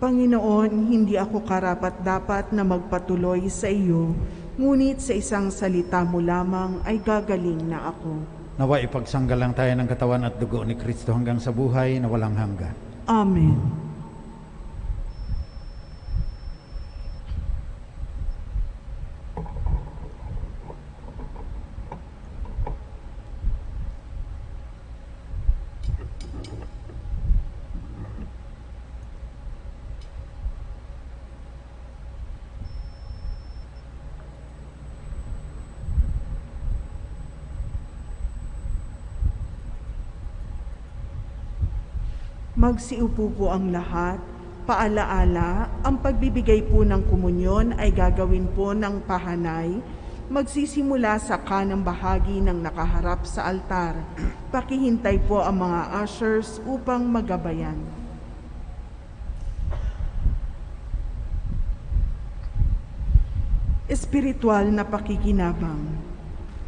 Panginoon, hindi ako karapat-dapat na magpatuloy sa iyo, ngunit sa isang salita mo lamang ay gagaling na ako.
Nawa ipagsanggalang tayo ng katawan at dugo ni Kristo hanggang sa buhay na walang hanggan.
Amen. Magsiupo po ang lahat. Paalaala, ang pagbibigay po ng komunyon ay gagawin po ng pahanay. Magsisimula sa kanang bahagi ng nakaharap sa altar. Pakihintay po ang mga ushers upang magabayan. Espiritual na pakikinabang.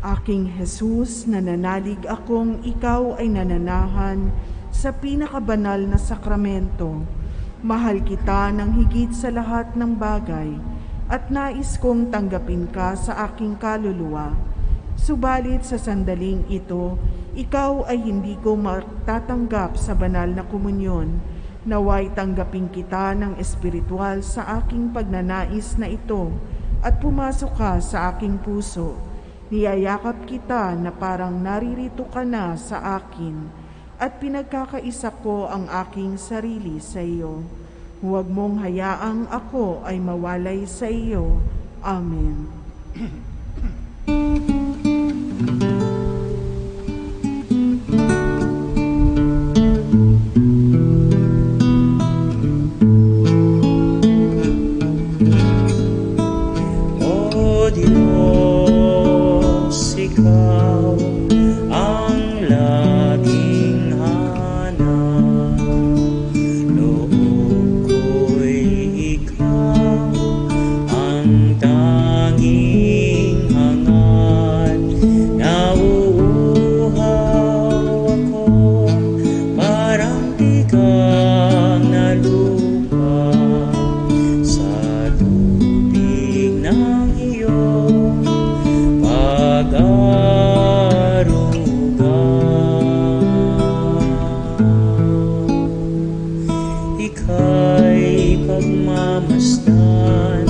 Aking Jesus, nananalig akong ikaw ay nananahan sa pinakabanal na sakramento. Mahal kita ng higit sa lahat ng bagay at nais kong tanggapin ka sa aking kaluluwa. Subalit sa sandaling ito, ikaw ay hindi ko matatanggap sa banal na komunyon. Naway tanggapin kita ng espiritual sa aking pagnanais na ito at pumasok ka sa aking puso. Niyayakap kita na parang naririto ka na sa akin at pinagkakaisa ko ang aking sarili sa iyo. Huwag mong hayaang ako ay mawalay sa iyo. Amen.
O Diyos, ikaw ang laging hanap. Loob ko'y ikaw ang tanging hangat. Nauuhaw ako parang tigang na lupa sa tubig ng iyong pag-aruga. Ika'y pagmamasdan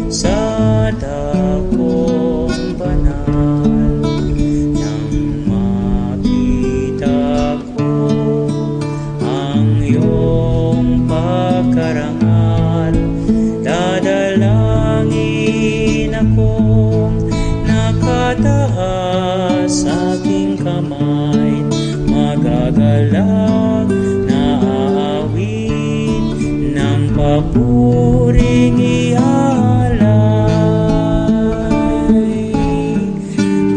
sa dakong banal. Nang makita ko ang iyong pagkarangal, dadalangin akong nakataas sa aking kamay, magagalang na aawit ng papuring ialay.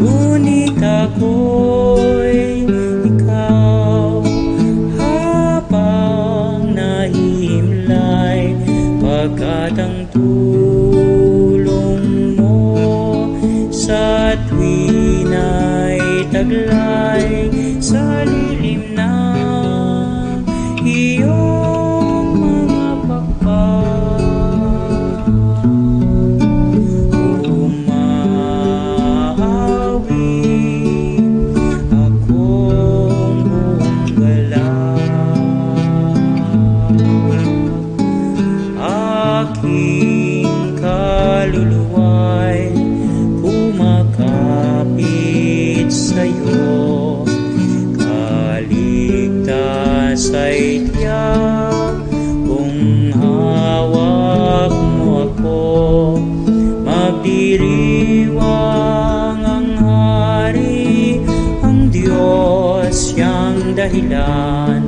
Ngunit ako'y ikaw habang nahimlay, pagkat ang tulong mo sa tuwin ay taglay sa lilim ng iyong mga pakpak. Umaawit akong buong galak aking kaluluwa'y kumakapit sa'yo. Kaligtas ay tiyak kung hawak mo ako. Magdiriwang ang Hari, ang Diyos siyang dahilan.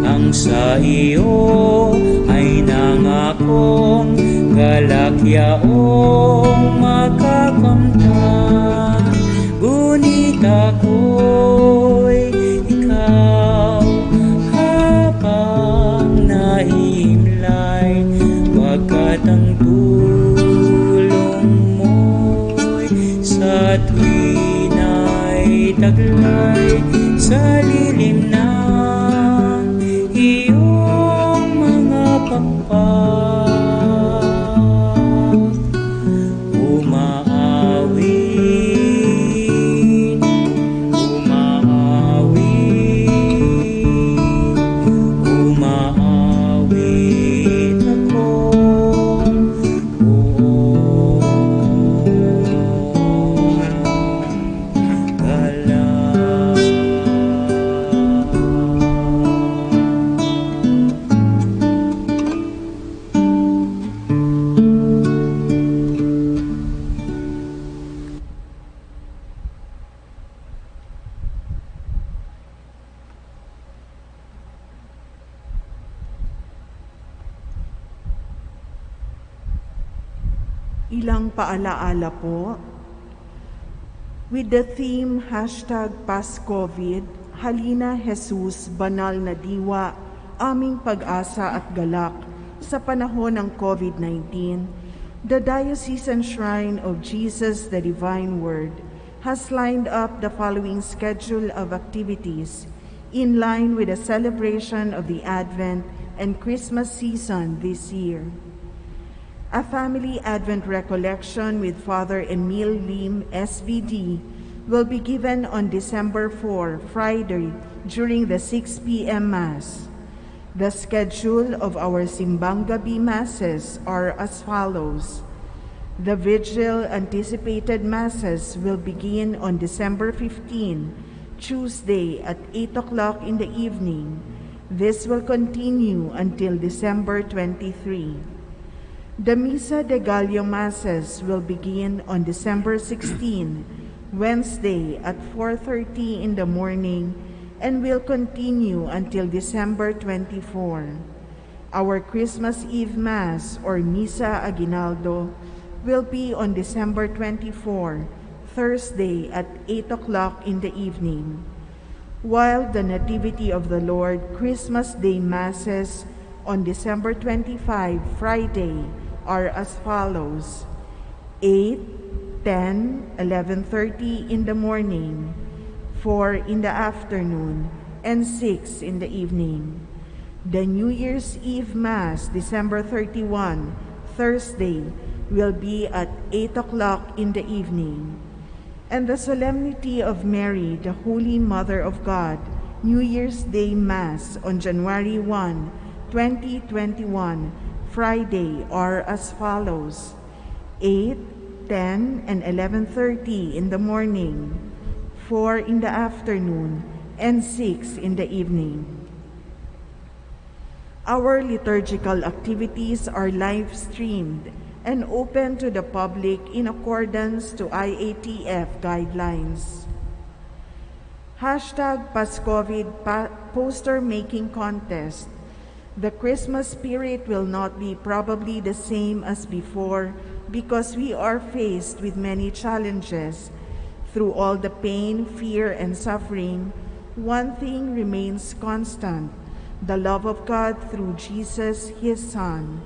Ang sa iyo ay nangakong galakyaong makakamtan. Ngunit ako'y ikaw habang nahihimlay, pagkat ang tulong mo'y sa tuwina'y taglay sa lilim ng iyong mga pakpak. Umaawit, umaawit, umaawit ako.
Ilang paalaala po. With the theme #PasCovid, Halina Jesus, Banal na Diwa, aming pag-asa at galak sa panahon ng COVID-19, the Diocesan Shrine of Jesus the Divine Word has lined up the following schedule of activities in line with the celebration of the Advent and Christmas season this year. A family Advent recollection with Father Emil Lim, SVD, will be given on December 4, Friday, during the 6 p.m. Mass. The schedule of our Simbang Gabi Masses are as follows. The Vigil anticipated Masses will begin on December 15, Tuesday at 8 o'clock in the evening. This will continue until December 23. The Misa de Gallo Masses will begin on December 16, Wednesday at 4:30 in the morning and will continue until December 24. Our Christmas Eve Mass or Misa Aguinaldo will be on December 24, Thursday at 8 o'clock in the evening, while the Nativity of the Lord Christmas Day Masses on December 25, Friday, are as follows: 8, 10, 11:30 in the morning, 4 in the afternoon, and 6 in the evening. The New Year's Eve Mass, December 31, Thursday, will be at 8 o'clock in the evening. And the Solemnity of Mary, the Holy Mother of God, New Year's Day Mass on January 1, 2021, Friday, are as follows: 8, 10, and 11:30 in the morning, 4 in the afternoon, and 6 in the evening. Our liturgical activities are live-streamed and open to the public in accordance to IATF guidelines. #PasCovid Poster Making Contest. The Christmas spirit will not be probably the same as before because we are faced with many challenges. Through all the pain, fear, and suffering, one thing remains constant: the love of God through Jesus, His Son.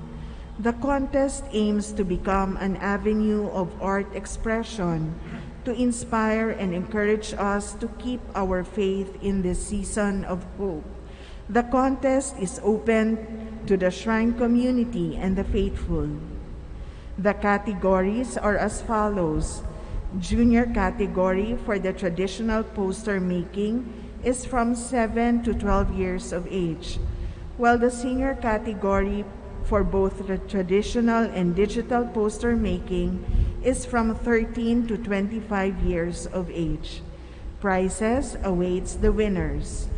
The contest aims to become an avenue of art expression to inspire and encourage us to keep our faith in this season of hope. The contest is open to the Shrine community and the faithful. The categories are as follows. Junior category for the traditional poster making is from 7 to 12 years of age, while the senior category for both the traditional and digital poster making is from 13 to 25 years of age. Prizes awaits the winners.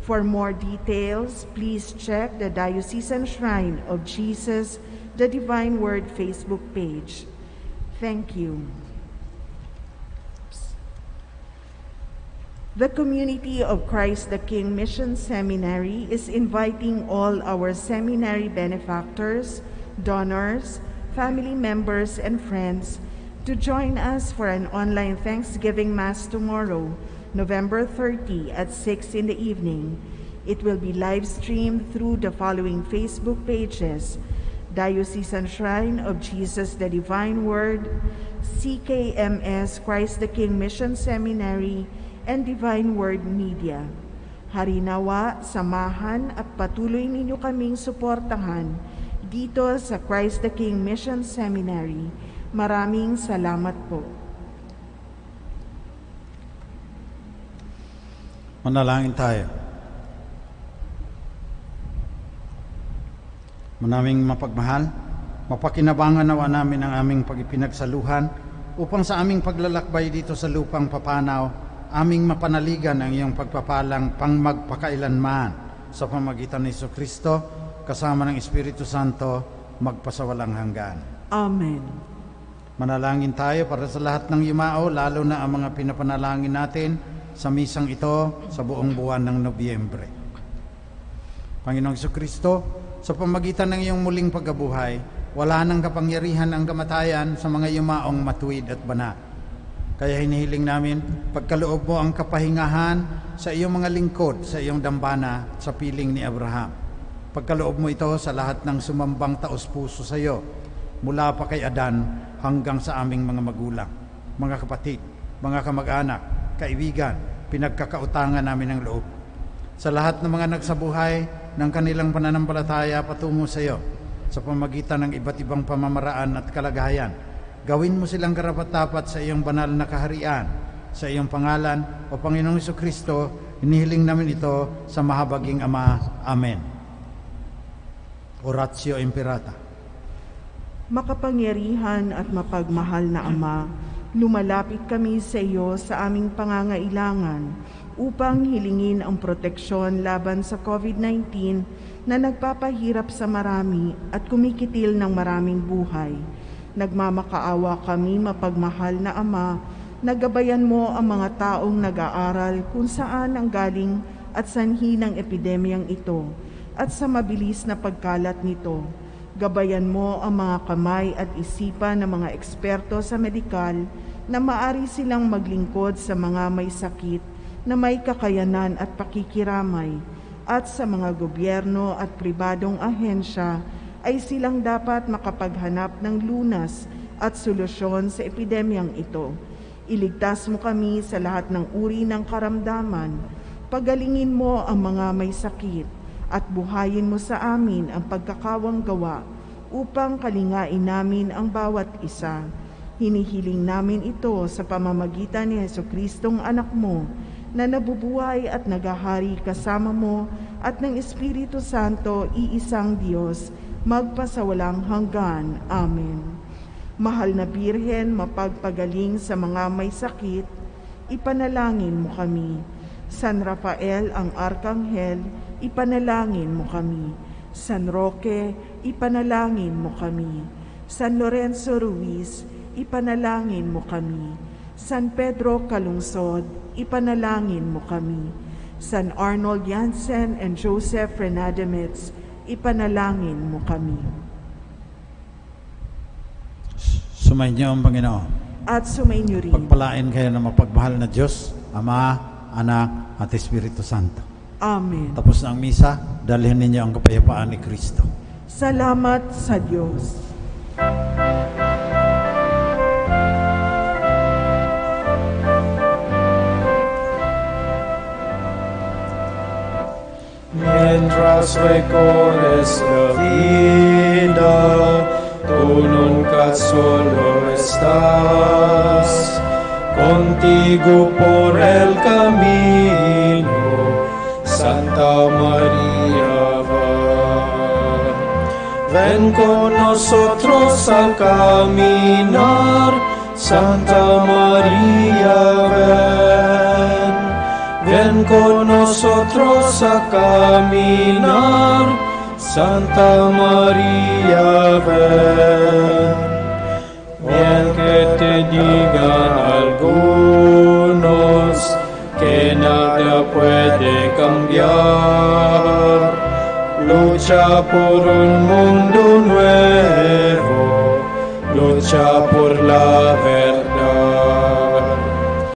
For more details, please check the Diocesan Shrine of Jesus, the Divine Word Facebook page. Thank you. The Community of Christ the King Mission Seminary is inviting all our seminary benefactors, donors, family members, and friends to join us for an online Thanksgiving Mass tomorrow, November 30 at 6 in the evening. It will be live streamed through the following Facebook pages: Diocesan Shrine of Jesus the Divine Word, CKMS Christ the King Mission Seminary, and Divine Word Media. Harinawa, samahan at patuloy ninyo kaming suportahan dito sa Christ the King Mission Seminary. Maraming salamat po.
Manalangin tayo. Manaming mapagmahal, mapakinabangan nawa namin ang aming pagipinagsaluhan upang sa aming paglalakbay dito sa lupang papanaw, aming mapanaligan ang iyong pagpapalang pang magpakailanman sa pamagitan ni Jesucristo kasama ng Espiritu Santo magpasawalang hanggan.
Amen.
Manalangin tayo para sa lahat ng yumao, lalo na ang mga pinapanalangin natin sa misang ito sa buong buwan ng Nobyembre. Panginoong Jesucristo, sa pamagitan ng iyong muling pagkabuhay, wala nang kapangyarihan ang kamatayan sa mga yumaong matuwid at banal. Kaya hinihiling namin, pagkaloob mo ang kapahingahan sa iyong mga lingkod, sa iyong dambana, sa piling ni Abraham. Pagkaloob mo ito sa lahat ng sumambang taos-puso sa iyo, mula pa kay Adan hanggang sa aming mga magulang, mga kapatid, mga kamag-anak, kaibigan, pinagkakautangan namin ng loob. Sa lahat ng mga nagsabuhay ng kanilang pananampalataya patungo sa iyo, sa pamagitan ng iba't ibang pamamaraan at kalagayan, gawin mo silang karapat-dapat sa iyong banal na kaharian. Sa iyong pangalan, o Panginoong Jesucristo, hinihiling namin ito sa mahabaging Ama. Amen. Oratio Imperata.
Makapangyarihan at mapagmahal na Ama, lumalapit kami sa iyo sa aming pangangailangan upang hilingin ang proteksyon laban sa COVID-19 na nagpapahirap sa marami at kumikitil ng maraming buhay. Nagmamakaawa kami, mapagmahal na Ama, nagabayan mo ang mga taong nag-aaral kung saan ang galing at sanhi ng epidemyang ito at sa mabilis na pagkalat nito. Gabayan mo ang mga kamay at isipan ng mga eksperto sa medikal na maari silang maglingkod sa mga may sakit na may kakayanan at pakikiramay, at sa mga gobyerno at pribadong ahensya ay silang dapat makapaghanap ng lunas at solusyon sa epidemyang ito. Iligtas mo kami sa lahat ng uri ng karamdaman, pagalingin mo ang mga may sakit, at buhayin mo sa amin ang pagkakawang gawa upang kalingain namin ang bawat isa. Hinihiling namin ito sa pamamagitan ni Jesucristong anak mo, na nabubuhay at nagahari kasama mo at ng Espiritu Santo, iisang Diyos, magpasawalang hanggan. Amen. Mahal na Birhen, mapagpagaling sa mga may sakit, ipanalangin mo kami. San Rafael ang Arkanghel, ipanalangin mo kami. San Roque, ipanalangin mo kami. San Lorenzo Ruiz, ipanalangin mo kami. San Pedro Calungsod, ipanalangin mo kami. San Arnold Jansen and Joseph Renademetz, ipanalangin mo kami.
Sumainyo ang Panginoon.
At sumainyo rin.
Pagpalain kayo ng mapagmahal na Diyos, Ama, Anak, at Espiritu Santo.
Amen.
Tapos na ang misa, dalhin ninyo ang kapayapaan ni Kristo.
Salamat sa Diyos.
Mientras recorres la vida, tú nunca solo estás. Contigo por el camino, Santa María va. Ven ven con nosotros a caminar, Santa María, ven. Ven con nosotros a caminar, Santa María, ven. Bien que te digan algunos que nada puede cambiar, lucha por un mundo nuevo, lucha por la verdad.